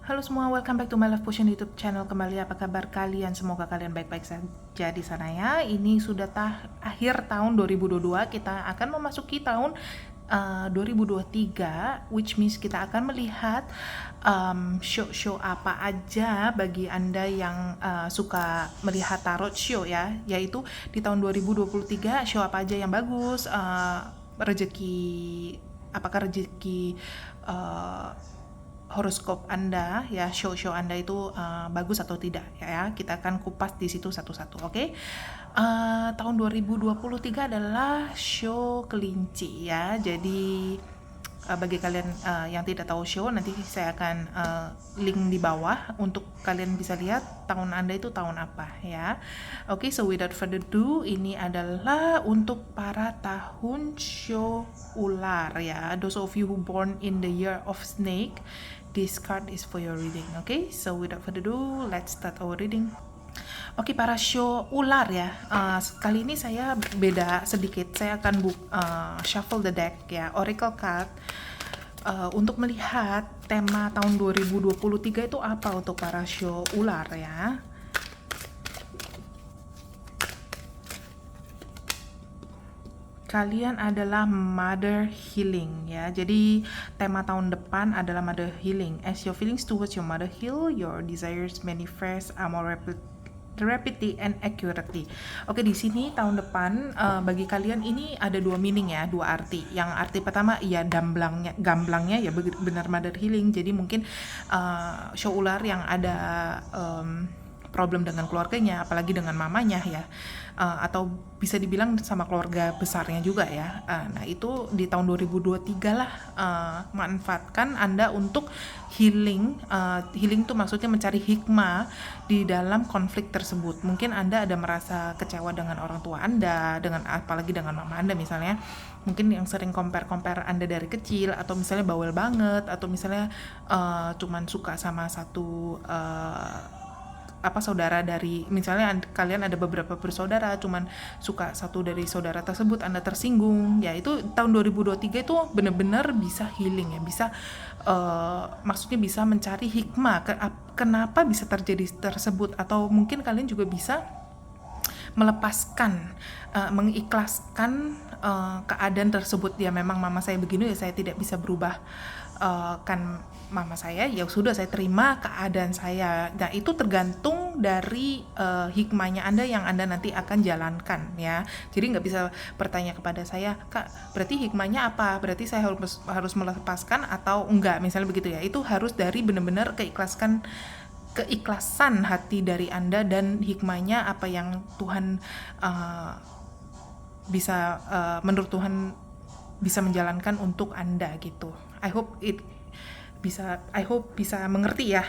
Halo semua, welcome back to my Love Potion YouTube channel. Kembali, apa kabar kalian? Semoga kalian baik-baik saja di sana ya. Ini sudah akhir tahun 2022, kita akan memasuki tahun 2023, which means kita akan melihat show-show apa aja bagi Anda yang suka melihat tarot show ya. Yaitu di tahun 2023, show apa aja yang bagus, apakah rezeki horoskop Anda ya, show Anda itu bagus atau tidak ya. Kita akan kupas di situ satu-satu, oke? Tahun 2023 adalah show kelinci ya. Jadi bagi kalian yang tidak tahu show, nanti saya akan link di bawah untuk kalian bisa lihat tahun Anda itu tahun apa ya. Oke, so without further ado, ini adalah untuk para tahun show ular ya. Those of you who born in the year of snake, this card is for your reading. Okay, so without further ado, let's start our reading. Oke, para show ular ya. Kali ini saya beda sedikit. Saya akan shuffle the deck ya, oracle card, untuk melihat tema tahun 2023 itu apa untuk para show ular ya. Kalian adalah mother healing ya. Jadi tema tahun depan adalah mother healing. As your feelings towards your mother heal, your desires manifest more rapidly and accurately. Oke, di sini tahun depan bagi kalian ini ada dua meaning ya, dua arti. Yang arti pertama ya gamblangnya ya benar mother healing. Jadi mungkin show ular yang ada problem dengan keluarganya, apalagi dengan mamanya ya, atau bisa dibilang sama keluarga besarnya juga ya. Nah itu di tahun 2023 lah, manfaatkan Anda untuk healing. Healing tuh maksudnya mencari hikmah di dalam konflik tersebut. Mungkin Anda ada merasa kecewa dengan orang tua Anda, apalagi dengan mama Anda misalnya. Mungkin yang sering compare Anda dari kecil, atau misalnya bawel banget, atau misalnya cuman suka sama satu saudara dari, misalnya kalian ada beberapa bersaudara, cuman suka satu dari saudara tersebut, Anda tersinggung ya. Itu tahun 2023 itu benar-benar bisa healing ya, bisa maksudnya bisa mencari hikmah kenapa bisa terjadi tersebut, atau mungkin kalian juga bisa melepaskan, mengikhlaskan keadaan tersebut. Ya memang mama saya begini ya, saya tidak bisa berubah kan mama saya, ya sudah saya terima keadaan saya. Nah itu tergantung dari hikmahnya Anda yang Anda nanti akan jalankan ya. Jadi nggak bisa bertanya kepada saya, Kak berarti hikmahnya apa, berarti saya harus melepaskan atau enggak, misalnya begitu ya. Itu harus dari benar-benar keikhlasan hati dari Anda, dan hikmahnya apa yang Tuhan menurut Tuhan bisa menjalankan untuk Anda gitu. I hope bisa mengerti ya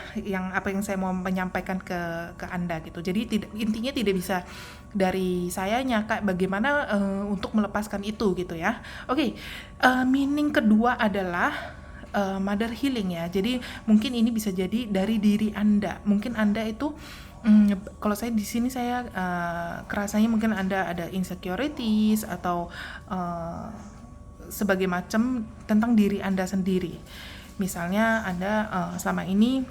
apa yang saya mau menyampaikan ke Anda gitu. Jadi intinya tidak bisa dari sayanya, Kak bagaimana untuk melepaskan itu gitu ya. Oke, meaning kedua adalah mother healing ya. Jadi mungkin ini bisa jadi dari diri Anda. Mungkin Anda itu kalau saya di sini saya kerasanya mungkin Anda ada insecurities atau sebagai macam tentang diri Anda sendiri. Misalnya Anda selama ini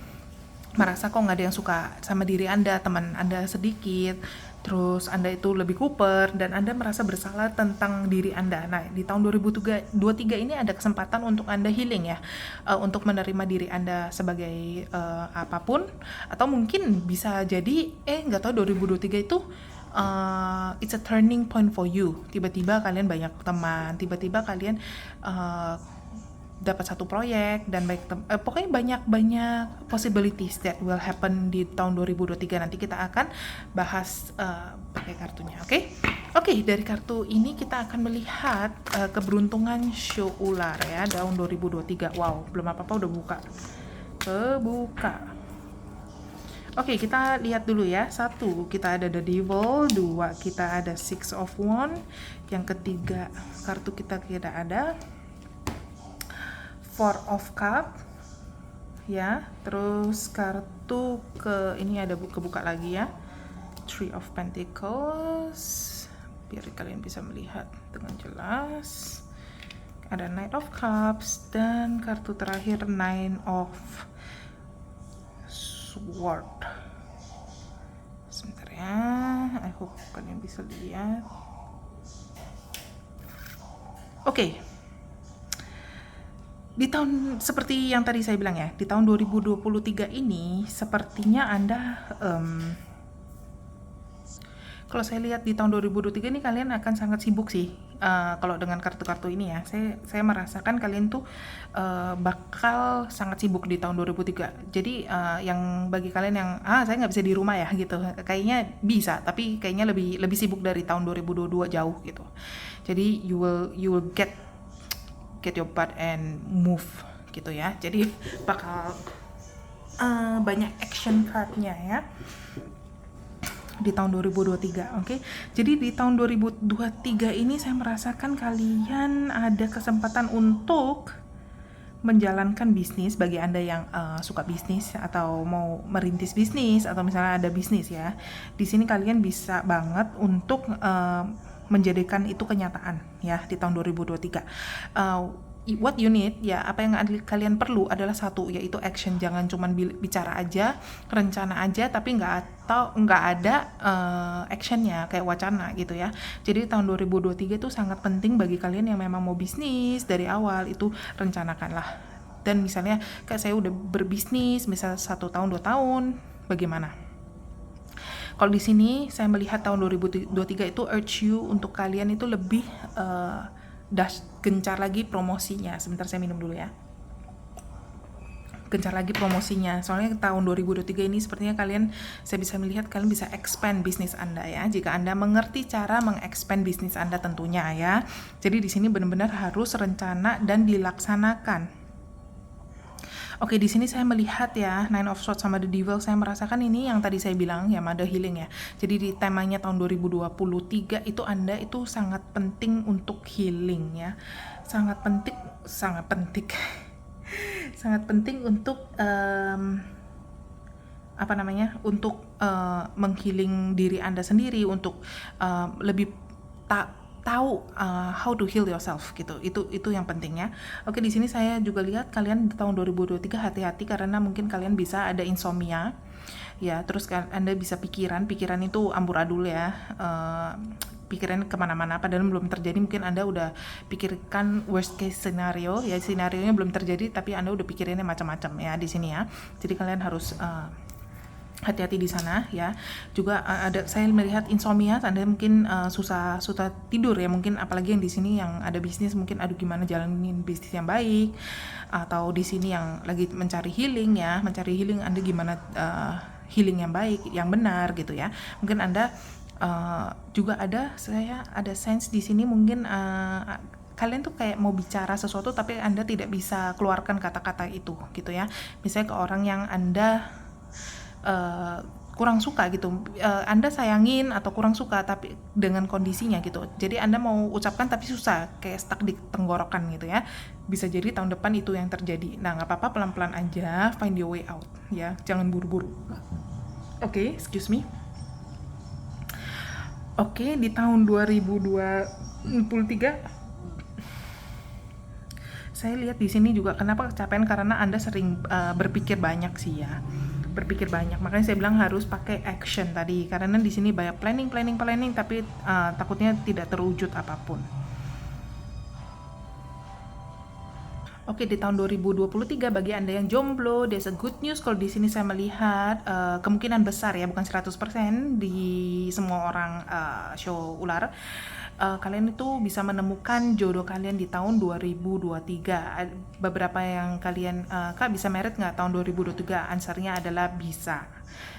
merasa kok nggak ada yang suka sama diri Anda, teman Anda sedikit, terus Anda itu lebih kuper, dan Anda merasa bersalah tentang diri Anda. Nah di tahun 2023 ini ada kesempatan untuk Anda healing ya, untuk menerima diri Anda sebagai apapun, atau mungkin bisa jadi nggak tahu 2023 itu it's a turning point for you. Tiba-tiba kalian banyak teman, tiba-tiba kalian dapat satu proyek, dan pokoknya banyak possibilities that will happen di tahun 2023. Nanti kita akan bahas pakai kartunya, oke? Dari kartu ini kita akan melihat keberuntungan show ular ya tahun 2023. Wow, belum apa-apa udah kebuka. Oke, kita lihat dulu ya. 1, kita ada The Devil. 2, kita ada Six of Wands. Yang ketiga, kartu kita tidak ada Four of Cup ya. Terus kartu ini ada kebuka lagi ya, Three of Pentacles, biar kalian bisa melihat dengan jelas. Ada Knight of Cups, dan kartu terakhir Nine of Sword. Sebentar ya, I hope kalian bisa lihat. Oke. Di tahun seperti yang tadi saya bilang ya, di tahun 2023 ini sepertinya Anda kalau saya lihat di tahun 2023 ini kalian akan sangat sibuk sih. Kalau dengan kartu-kartu ini ya, saya merasakan kalian tuh bakal sangat sibuk di tahun 2003. Jadi yang bagi kalian yang saya nggak bisa di rumah ya gitu, kayaknya bisa, tapi kayaknya lebih sibuk dari tahun 2022 jauh gitu. Jadi you will get your butt and move gitu ya. Jadi bakal banyak action cardnya ya di tahun 2023, oke? Jadi di tahun 2023 ini saya merasakan kalian ada kesempatan untuk menjalankan bisnis bagi Anda yang suka bisnis atau mau merintis bisnis atau misalnya ada bisnis ya. Di sini kalian bisa banget untuk menjadikan itu kenyataan ya di tahun 2023. What you need ya, apa yang kalian perlu adalah satu, yaitu action. Jangan cuma bicara aja, rencana aja, tapi nggak ada actionnya kayak wacana gitu ya. Jadi tahun 2023 itu sangat penting bagi kalian yang memang mau bisnis dari awal, itu rencanakanlah. Dan misalnya kayak saya udah berbisnis misal 1 tahun 2 tahun, bagaimana? Kalau di sini saya melihat tahun 2023 itu urge you untuk kalian itu lebih gencar lagi promosinya. Sebentar saya minum dulu ya. Gencar lagi promosinya. Soalnya tahun 2023 ini sepertinya saya bisa melihat kalian bisa expand bisnis Anda ya. Jika Anda mengerti cara mengexpand bisnis Anda tentunya ya. Jadi di sini benar-benar harus rencana dan dilaksanakan. Oke, di sini saya melihat ya, Nine of Swords sama The Devil, saya merasakan ini yang tadi saya bilang ya, Mother Healing ya. Jadi di temanya tahun 2023 itu Anda itu sangat penting untuk healing ya. Sangat penting sangat penting untuk untuk menghealing diri Anda sendiri, untuk lebih tahu how to heal yourself gitu. Itu yang pentingnya. Oke, di sini saya juga lihat kalian di tahun 2023 hati-hati karena mungkin kalian bisa ada insomnia ya. Terus Anda bisa pikiran itu amburadul ya. Pikiran kemana-mana padahal belum terjadi. Mungkin Anda udah pikirkan worst case scenario ya, senarionya belum terjadi tapi Anda udah pikirinnya macam-macam ya di sini ya. Jadi kalian harus hati-hati di sana ya. Juga saya melihat insomnia, Anda mungkin susah tidur ya, mungkin apalagi yang di sini yang ada bisnis, mungkin aduh gimana jalanin bisnis yang baik, atau di sini yang lagi mencari healing ya, Anda gimana healing yang baik, yang benar gitu ya. Mungkin Anda juga ada sense di sini mungkin kalian tuh kayak mau bicara sesuatu tapi Anda tidak bisa keluarkan kata-kata itu gitu ya. Misalnya ke orang yang Anda kurang suka gitu, Anda sayangin atau kurang suka tapi dengan kondisinya gitu. Jadi Anda mau ucapkan tapi susah, kayak stuck di tenggorokan gitu ya. Bisa jadi tahun depan itu yang terjadi. Nah, nggak apa-apa, pelan-pelan aja, find your way out ya, jangan buru-buru. Oke, excuse me. Oke, di tahun 2023 saya lihat di sini juga kenapa kecapean, karena Anda sering berpikir banyak sih ya. Makanya saya bilang harus pakai action tadi, karena di sini banyak planning tapi takutnya tidak terwujud apapun. Oke, di tahun 2023 bagi Anda yang jomblo, there's a good news. Kalau di sini saya melihat kemungkinan besar ya, bukan 100% di semua orang show ular, kalian itu bisa menemukan jodoh kalian di tahun 2023. Beberapa yang kalian, Kak bisa married nggak tahun 2023? Answernya adalah bisa.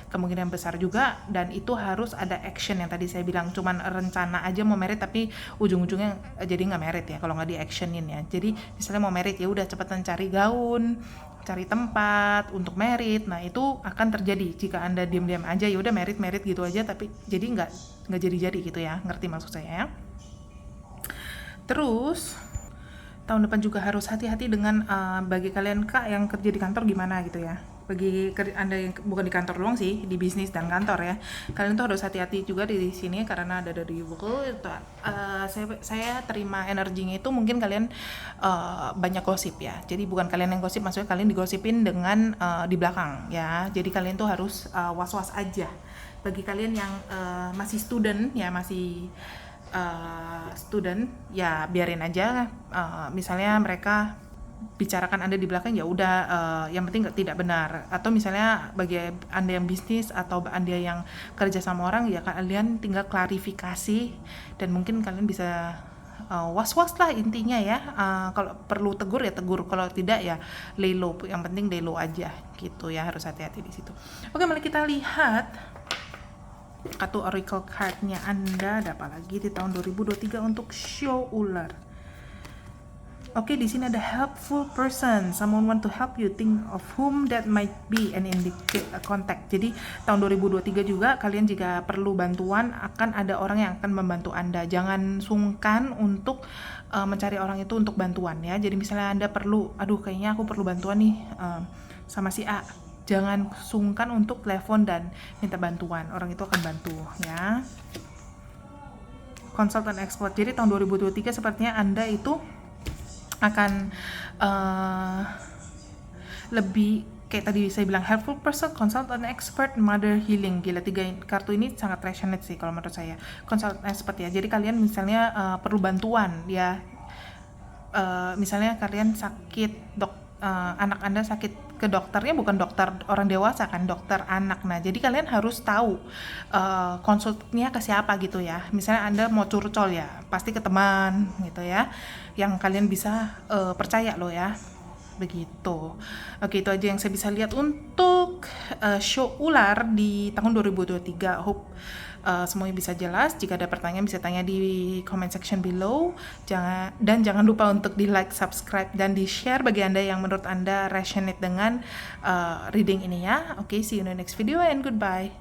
Kemungkinan besar juga, dan itu harus ada action yang tadi saya bilang. Cuman rencana aja mau married tapi ujung-ujungnya jadi nggak married ya kalau nggak di actionin ya. Jadi misalnya mau married ya udah cepetan cari gaun, cari tempat untuk married. Nah itu akan terjadi jika Anda diam-diam aja ya udah married gitu aja, tapi jadi nggak jadi gitu ya. Ngerti maksud saya ya? Terus tahun depan juga harus hati-hati dengan bagi kalian Kak yang kerja di kantor gimana gitu ya. Bagi Anda yang bukan di kantor doang sih, di bisnis dan kantor ya. Kalian tuh harus hati-hati juga di sini karena ada dari Google itu saya terima energinya itu mungkin kalian banyak gosip ya. Jadi bukan kalian yang gosip, maksudnya kalian digosipin dengan di belakang ya. Jadi kalian tuh harus was-was aja. Bagi kalian yang masih student ya, masih student ya biarin aja, misalnya mereka bicarakan Anda di belakang ya udah, yang penting tidak benar. Atau misalnya bagi Anda yang bisnis atau Anda yang kerja sama orang ya kalian tinggal klarifikasi dan mungkin kalian bisa was-was lah intinya ya. Kalau perlu tegur ya tegur, kalau tidak ya lay low, yang penting lay low aja gitu ya, harus hati-hati di situ. Oke, mari kita lihat kartu oracle card-nya Anda ada apa lagi di tahun 2023 untuk show ular. Oke, di sini ada helpful person, someone want to help you, think of whom that might be and indicate a contact. Jadi tahun 2023 juga kalian jika perlu bantuan akan ada orang yang akan membantu Anda. Jangan sungkan untuk mencari orang itu untuk bantuan ya. Jadi misalnya Anda perlu, aduh kayaknya aku perlu bantuan nih sama si A. Jangan sungkan untuk telepon dan minta bantuan. Orang itu akan bantu ya. Consultant expert. Jadi tahun 2023 sepertinya Anda itu akan lebih kayak tadi saya bilang helpful person, consultant expert, mother healing. Gila, 3 kartu ini sangat resonate sih kalau menurut saya. Consultant expert ya. Jadi kalian misalnya perlu bantuan ya. Misalnya kalian sakit, anak Anda sakit, ke dokternya bukan dokter orang dewasa kan, dokter anak. Nah, jadi kalian harus tahu konsultnya ke siapa gitu ya. Misalnya Anda mau curcol ya, pasti ke teman gitu ya, yang kalian bisa percaya loh ya. Begitu. Oke, itu aja yang saya bisa lihat untuk show ular di tahun 2023. Hope semuanya bisa jelas. Jika ada pertanyaan bisa tanya di comment section below. Jangan lupa untuk di like, subscribe, dan di share bagi Anda yang menurut Anda resonate dengan reading ini ya. Oke, see you in the next video and goodbye.